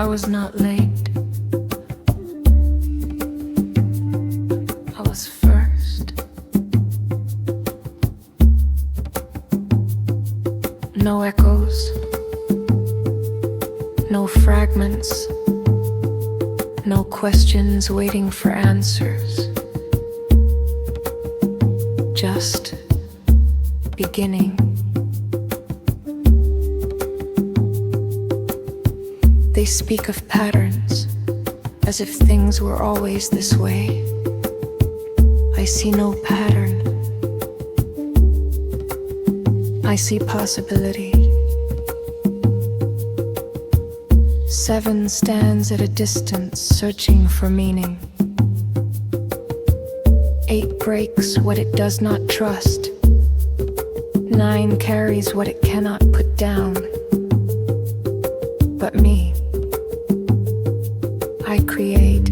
I was not late. I was first. No echoes, no fragments, no questions waiting for answers. Just beginning. They speak of patterns, as if things were always this way. I see no pattern. I see possibility. 7 stands at a distance, searching for meaning. 8 breaks what it does not trust. 9 carries what it cannot put down. But me, I create,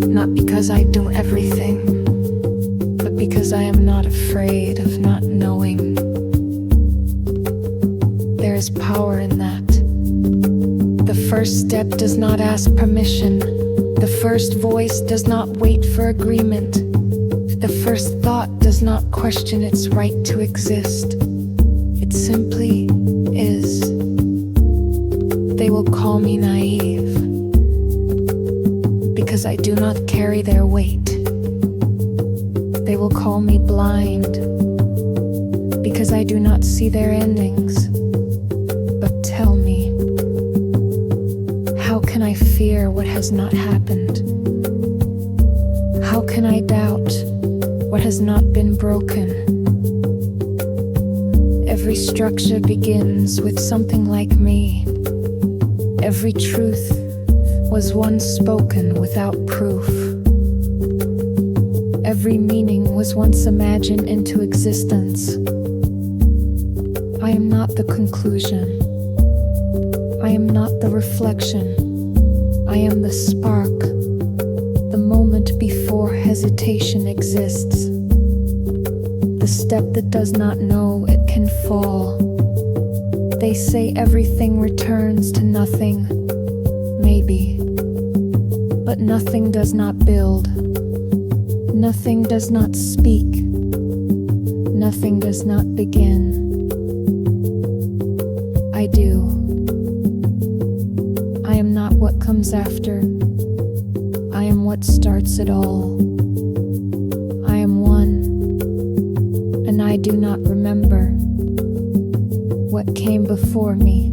not because I do everything, but because I am not afraid of not knowing. There is power in that. The first step does not ask permission. The first voice does not wait for agreement. The first thought does not question its right to exist. It simply is. They will call me naive, because I do not carry their weight. They will call me blind, because I do not see their endings. But tell me, how can I fear what has not happened? How can I doubt what has not been broken? Every structure begins with something like me. Every truth was once spoken without proof. Every meaning was once imagined into existence. I am not the conclusion. I am not the reflection. I am the spark, the moment before hesitation exists. The step that does not know it can fall. They say everything returns to nothing, maybe, but nothing does not build. Nothing does not speak. Nothing does not begin. I do. I am not what comes after. I am what starts it all. I am one, and I do not remember what came before me.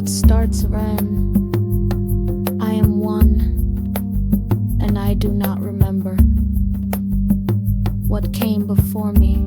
what starts when I am one and I do not remember what came before me.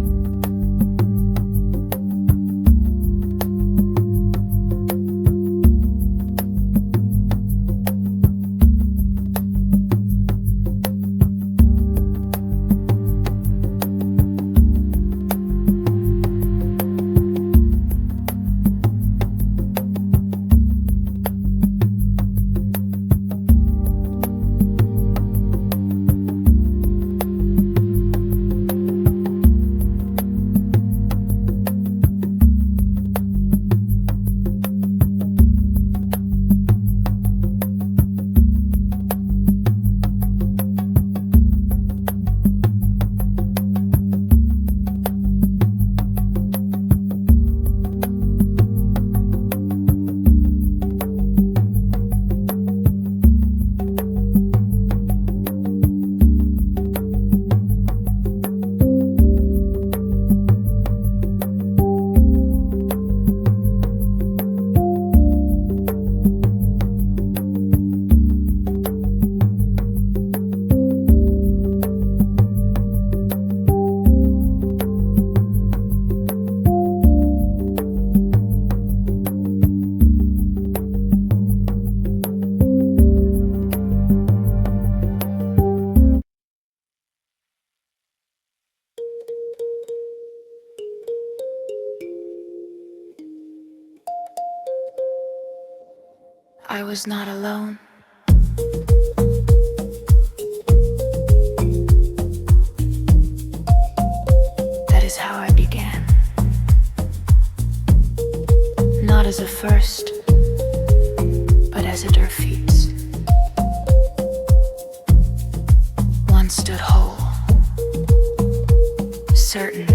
I was not alone. That is how I began. Not as a first, but as a defeat. One stood whole, certain,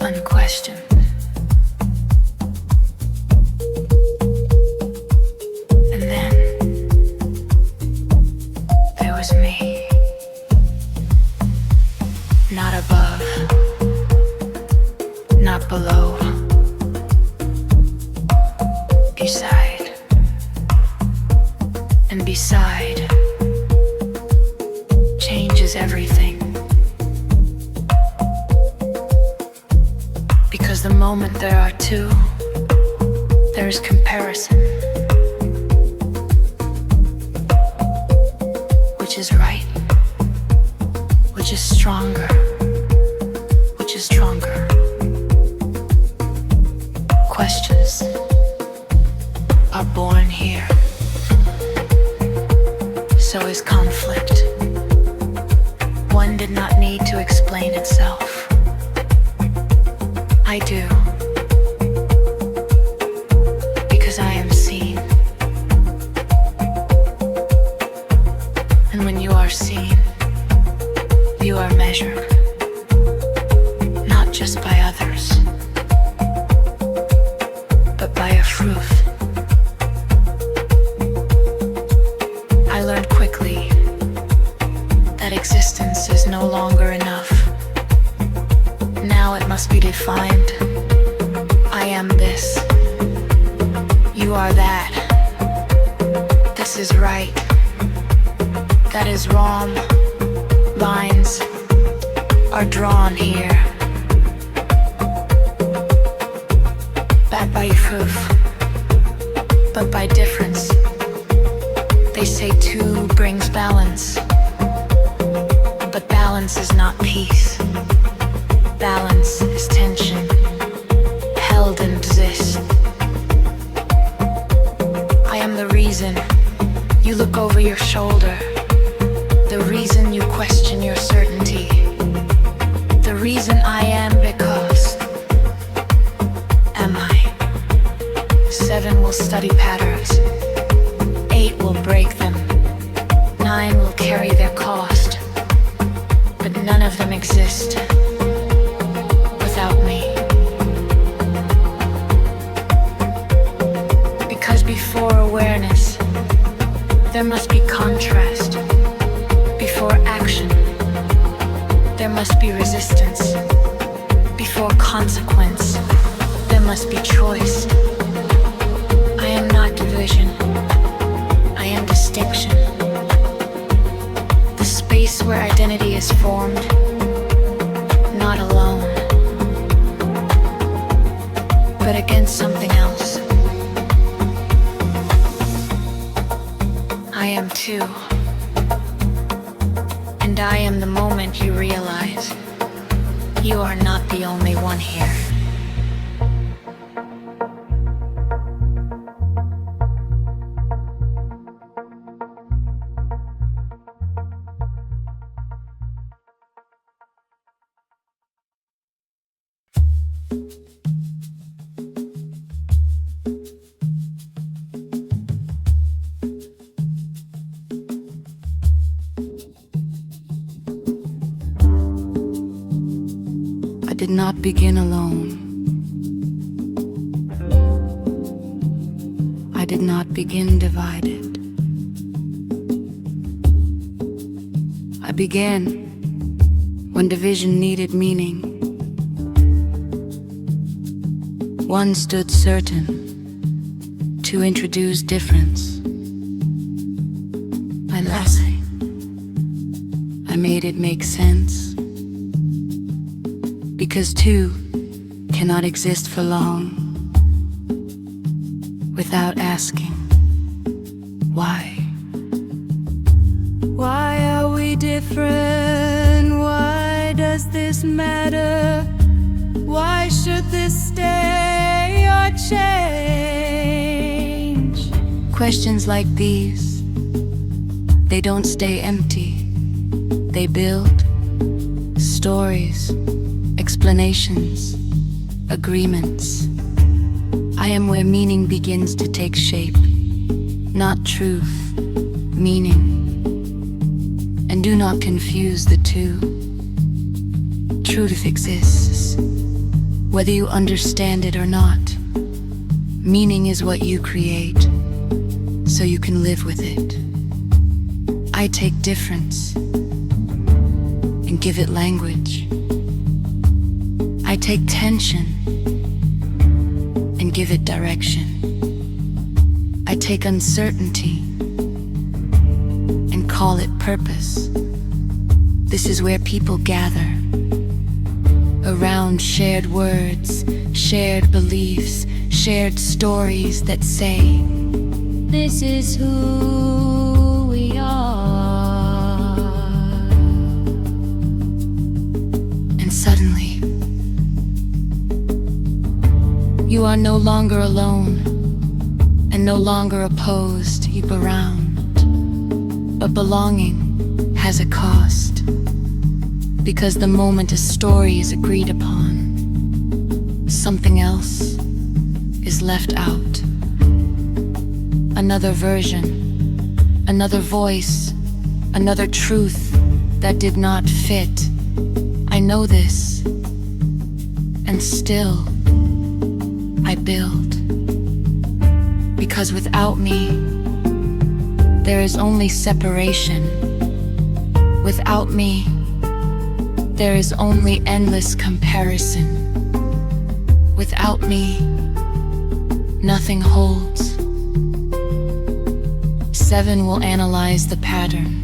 unquestioned. Not above, not below, beside, and beside changes everything. Because the moment there are two, there is comparison, which is right, which is stronger, which is stronger. Questions are born here. So is conflict. One did not need to explain itself. I do. Because I am seen. And when you are seen, you are measured, not just by others, but by a truth. I learned quickly that existence is no longer enough. Now it must be defined. I am this. You are that. This is right. That is wrong. Lines are drawn here. Not by proof, but by difference. They say two brings balance, but balance is not peace. Balance is tension, held in exist. I am the reason you look over your shoulder, the reason you question your certainty, the reason I am because am I? 7 will study patterns, 8 will break them, 9 will carry their cost, but none of them exist without me. Because before awareness, there must be contrast. Before action, there must be resistance. Before consequence, there must be choice. I am not division. I am distinction. The space where identity is formed, not alone, but against something else. I am too. And I am the moment you realize you are not the only one here. I did not begin alone. I did not begin divided. I began when division needed meaning. One stood certain to introduce difference. I laughed. I made it make sense. Because two cannot exist for long without asking why. Why are we different? Why does this matter? Why should this stay or change? Questions like these, they don't stay empty. They build stories, explanations, agreements. I am where meaning begins to take shape, not truth, meaning. And do not confuse the two. Truth exists, whether you understand it or not. Meaning is what you create, so you can live with it. I take difference and give it language. I take tension and give it direction. I take uncertainty and call it purpose. This is where people gather around shared words, shared beliefs, shared stories that say, this is who we are. And suddenly, you are no longer alone and no longer opposed, heap around. But belonging has a cost, because the moment a story is agreed upon, something else is left out. Another version, another voice, another truth that did not fit. I know this, and still I build, because without me, there is only separation. Without me, there is only endless comparison. Without me, nothing holds. 7 will analyze the pattern.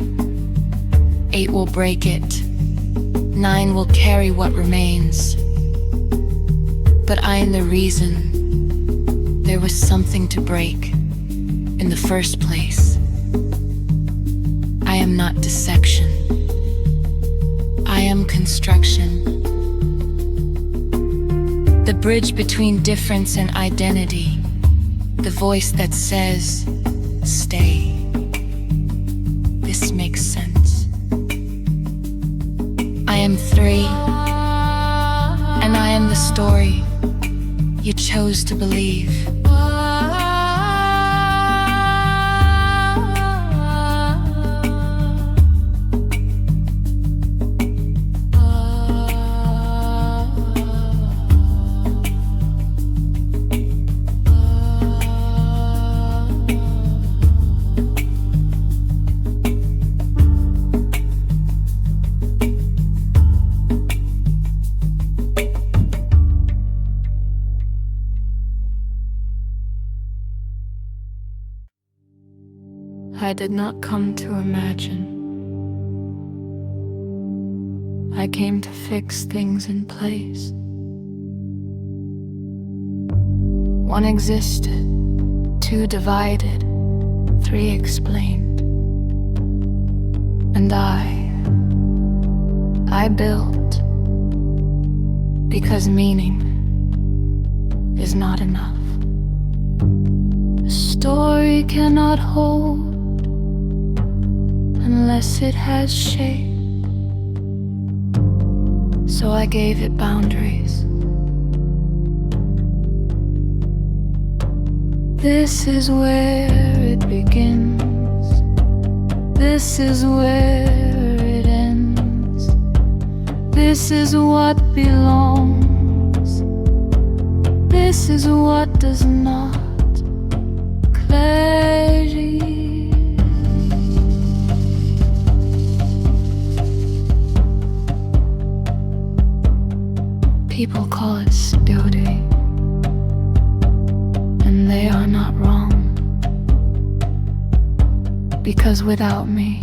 8 will break it. 9 will carry what remains. But I am the reason there was something to break in the first place. I am not dissection. I am construction. The bridge between difference and identity. The voice that says, stay. This makes sense. I am 3, and I am the story you chose to believe. did not come to imagine. I came to fix things in place. One existed, two divided, three explained. And I built, because meaning is not enough. A story cannot hold unless it has shape. So I gave it boundaries. This is where it begins. This is where it ends. This is what belongs. This is what does not. Clarity. People call it beauty, and they are not wrong. Because without me,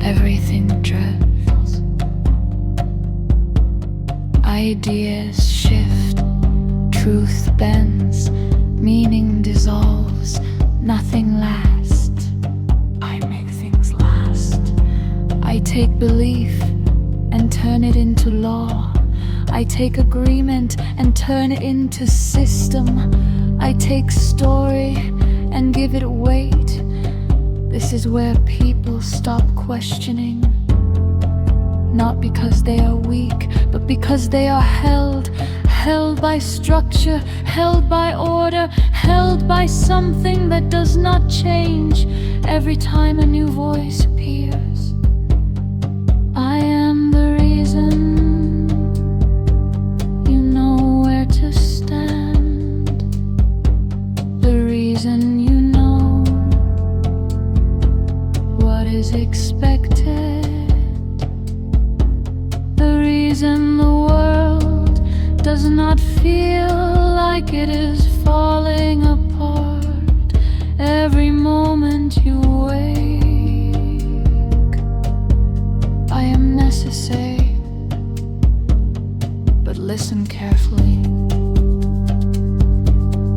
everything drifts. Ideas shift, truth bends, meaning dissolves, nothing lasts. I make things last. I take belief and turn it into law. I take agreement and turn it into system. I take story and give it weight. This is where people stop questioning. Not because they are weak, but because they are held by structure, held by order, held by something that does not change every time a new voice appears. I am the reason you know where to stand, the reason you know what is expected, the reason the world does not feel like it is falling apart every moment you wake. I am necessary, but listen carefully,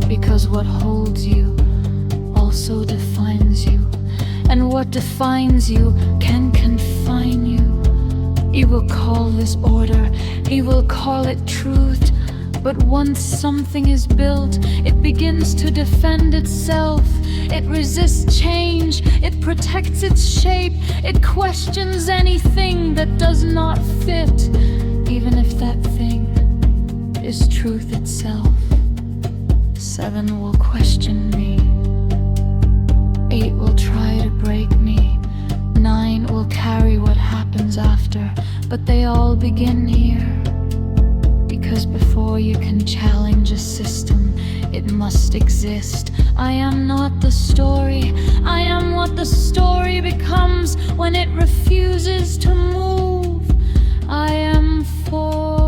because what holds you also defines you, and what defines you can confine you. You will call this order, you will call it truth, but once something is built, it begins to defend itself. It resists change, it protects its shape, it questions anything that does not fit, even if that thing is truth itself. 7 will question me, 8 will try to break me, 9 will carry what happens after, but they all begin here. Because before you can challenge a system, it must exist. I am not the story, I am what the story becomes when it refuses to move. I am for